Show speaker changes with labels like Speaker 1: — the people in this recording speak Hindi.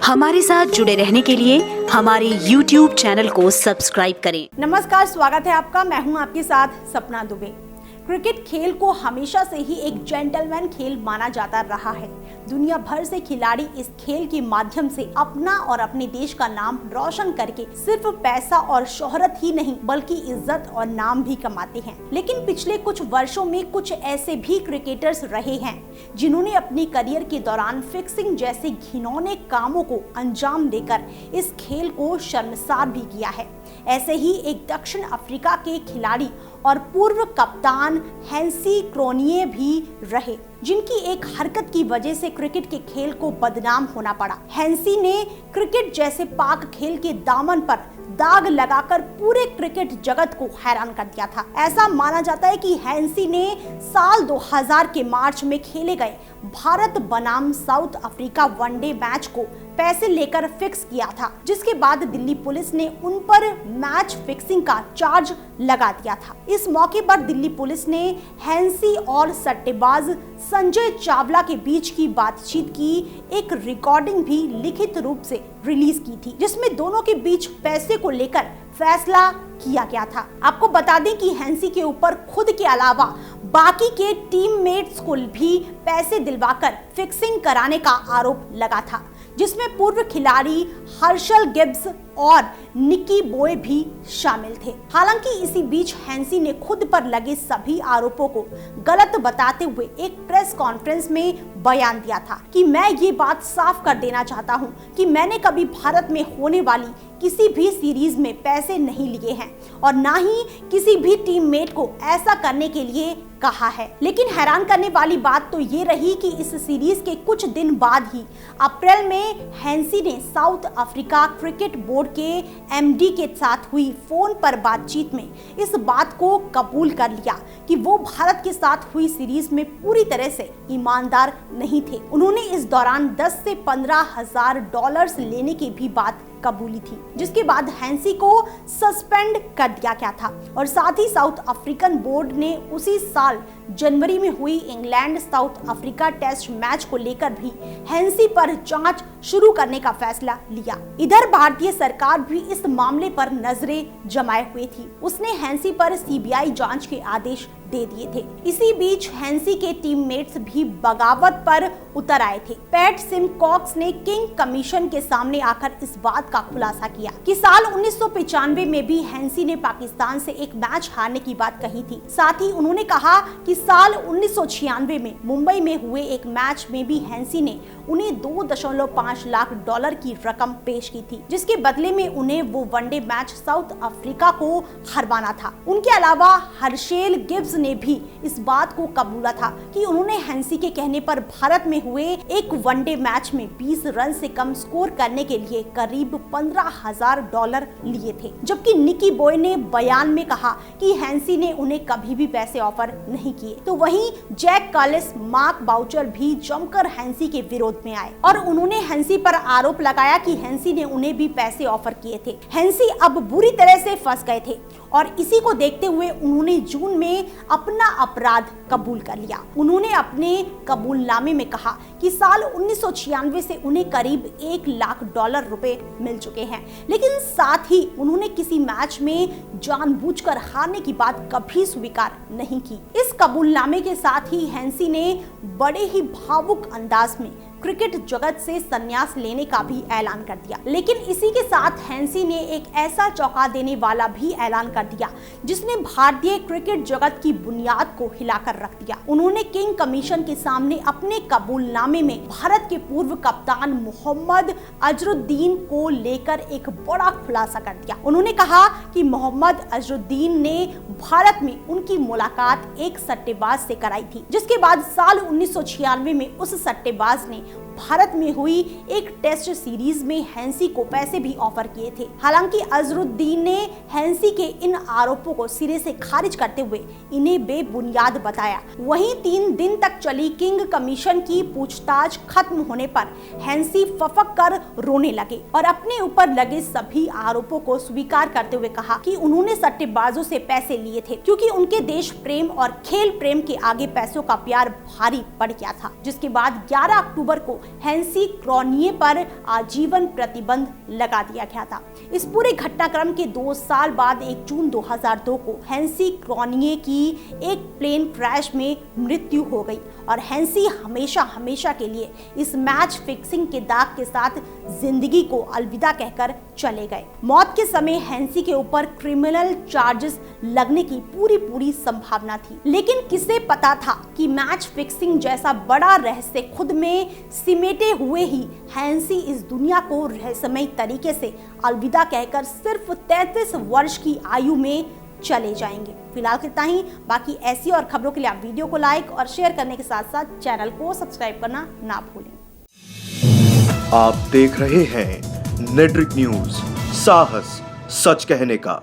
Speaker 1: हमारे साथ जुड़े रहने के लिए हमारे YouTube चैनल को सब्सक्राइब करें।
Speaker 2: नमस्कार, स्वागत है आपका। मैं हूं आपके साथ सपना दुबे। क्रिकेट खेल को हमेशा से ही एक जेंटलमैन खेल माना जाता रहा है। दुनिया भर से खिलाड़ी इस खेल के माध्यम से अपना और अपने देश का नाम रोशन करके सिर्फ पैसा और शोहरत ही नहीं बल्कि इज्जत और नाम भी कमाते हैं। लेकिन पिछले कुछ वर्षों में कुछ ऐसे भी क्रिकेटर्स रहे हैं जिन्होंने अपने करियर के दौरान फिक्सिंग जैसे घिनौने कामों को अंजाम देकर इस खेल को शर्मसार भी किया है। ऐसे ही एक दक्षिण अफ्रीका के खिलाड़ी और पूर्व कप्तान हैंसी क्रोनिये भी रहे, जिनकी एक हरकत की वजह से क्रिकेट के खेल को बदनाम होना पड़ा। हैंसी ने क्रिकेट जैसे पाक खेल के दामन पर दाग लगाकर पूरे क्रिकेट जगत को हैरान कर दिया था। ऐसा माना जाता है कि हैंसी ने साल 2000 के मार्च में खेले गए भारत बनाम साउथ अफ्रीका वनडे मैच को पैसे लेकर फिक्स किया था, जिसके बाद दिल्ली पुलिस ने उन पर मैच फिक्सिंग का चार्ज लगा दिया था। इस मौके पर दिल्ली पुलिस ने हैंसी और सट्टेबाज संजय चावला के बीच की बातचीत की एक रिकॉर्डिंग भी लिखित रूप से रिलीज की थी, जिसमें दोनों के बीच पैसे को लेकर फैसला किया गया था। आपको बता दें कि हैंसी के ऊपर खुद के अलावा बाकी के टीममेट्स को भी पैसे दिलवाकर फिक्सिंग कराने का आरोप लगा था, जिसमें पूर्व खिलाड़ी हर्षल गिब्स और निकी बॉय भी शामिल थे। हालांकि इसी बीच हैंसी ने खुद पर लगे सभी आरोपों को गलत बताते हुए एक प्रेस कॉन्फ्रेंस में बयान दिया था कि मैं ये बात साफ कर देना चाहता हूं कि मैंने कभी भारत में होने वाली किसी भी सीरीज में पैसे नहीं लिए हैं और ना ही किसी भी टीममेट को ऐसा करने के लिए कहा है। लेकिन हैरान करने वाली बात तो ये रही कि इस सीरीज के कुछ दिन बाद ही अप्रैल में हैंसी ने साउथ अफ्रीका क्रिकेट बोर्ड के एमडी के साथ हुई फोन पर बातचीत में इस बात को कबूल कर लिया कि वो भारत के साथ हुई सीरीज में पूरी तरह से ईमानदार नहीं थे। उन्होंने इस दौरान 10 से 15,000 डॉलर्स लेने की भी बात कबूली थी, जिसके बाद हैंसी को सस्पेंड कर दिया गया था और साथ ही साउथ अफ्रीकन बोर्ड ने उसी साल जनवरी में हुई England South Africa test match को लेकर भी हैंसी पर जांच शुरू करने का फैसला लिया। इधर भारतीय सरकार भी इस मामले पर नजरें जमाए हुए थी। उसने हैंसी पर सीबीआई जांच के आदेश दे दिए थे। इसी बीच हैंसी के टीममेट्स भी बगावत पर उतर आए थे। पैट सिमकॉक्स ने किंग कमीशन के सामने आकर इस बात का खुलासा किया कि साल 1995 में भी हैंसी ने पाकिस्तान से एक मैच हारने की बात कही थी। साथ ही उन्होंने कहा कि साल 1996 में मुंबई में हुए एक मैच में भी हैंसी ने उन्हें 2.5 लाख डॉलर की रकम पेश की थी, जिसके बदले में उन्हें वो वनडे मैच साउथ अफ्रीका को हरवाना था। उनके अलावा हर्षेल गिब्स ने भी इस बात को कबूला था कि उन्होंने हैंसी के कहने पर भारत में हुए एक वनडे मैच में 20 रन से कम स्कोर करने के लिए करीब 15,000 डॉलर लिए थे। जबकि निकी बॉय ने बयान में कहा कि हैंसी ने उन्हें कभी भी पैसे ऑफर नहीं किए। तो वहीं जैक कॉलिस, मार्क बाउचर भी जमकर हैंसी के विरोध में आए और उन्होंने हैंसी पर आरोप लगाया कि हैंसी ने उन्हें भी पैसे ऑफर किए थे। हैंसी अब बुरी तरह से फंस गए थे और इसी को देखते हुए उन्होंने जून में अपना अपराध कबूल कर लिया। उन्होंने अपने कबूलनामे में कहा कि साल 1996 से उन्हें करीब 1 लाख डॉलर रुपए मिल चुके हैं, लेकिन साथ ही उन्होंने किसी मैच में जानबूझकर हारने की बात कभी स्वीकार नहीं की। इस कबूलनामे के साथ ही हैंसी ने बड़े ही भावुक अंदाज में क्रिकेट जगत से संन्यास लेने का भी ऐलान कर दिया। लेकिन इसी के साथ हैंसी ने एक ऐसा चौंका देने वाला भी ऐलान कर दिया जिसने भारतीय क्रिकेट जगत की बुनियाद को हिलाकर रख दिया। उन्होंने किंग कमीशन के सामने अपने कबूलनामे में भारत के पूर्व कप्तान मोहम्मद अजरुद्दीन को लेकर एक बड़ा खुलासा कर दिया। उन्होंने कहा कि मोहम्मद अजरुद्दीन ने भारत में उनकी मुलाकात एक सट्टेबाज से कराई थी, जिसके बाद साल 1996 में उस सट्टेबाज ने भारत में हुई एक टेस्ट सीरीज में हैंसी को पैसे भी ऑफर किए थे। हालांकि अजरुद्दीन ने हैंसी के इन आरोपों को सिरे से खारिज करते हुए इन्हें बेबुनियाद बताया। वहीं 3 दिन तक चली किंग कमीशन की पूछताछ खत्म होने पर हैंसी फफक कर रोने लगे और अपने ऊपर लगे सभी आरोपों को स्वीकार करते हुए कहा कि उन्होंने सट्टेबाजों से पैसे लिए थे क्योंकि उनके देश प्रेम और खेल प्रेम के आगे पैसों का प्यार भारी पड़ गया था। जिसके बाद 11 अक्टूबर को हैंसी क्रॉनिये पर आजीवन प्रतिबंध लगा दिया गया था। इस पूरे घटनाक्रम के 2 साल बाद 1 जून 2002 को हैंसी क्रॉनिये की एक प्लेन क्रैश में मृत्यु हो गई और हैंसी हमेशा के लिए इस मैच फिक्सिंग के दाग के साथ जिंदगी को अलविदा कहकर चले गए। मौत के समय हैंसी के ऊपर क्रिमिनल चार्जेस लगने की पूरी संभावना थी, लेकिन किसे पता था कि मैच फिक्सिंग जैसा बड़ा रहस्य खुद में सिमटे हुए ही हैंसी इस दुनिया को रहस्यमय तरीके से अलविदा कहकर सिर्फ 33 वर्ष की आयु में चले जाएंगे। फिलहाल इतना ही। बाकी ऐसी और खबरों के लिए आप वीडियो को लाइक और शेयर करने के साथ साथ चैनल को सब्सक्राइब करना ना भूलें।
Speaker 3: आप देख रहे हैं नेट्रिक न्यूज, साहस सच कहने का।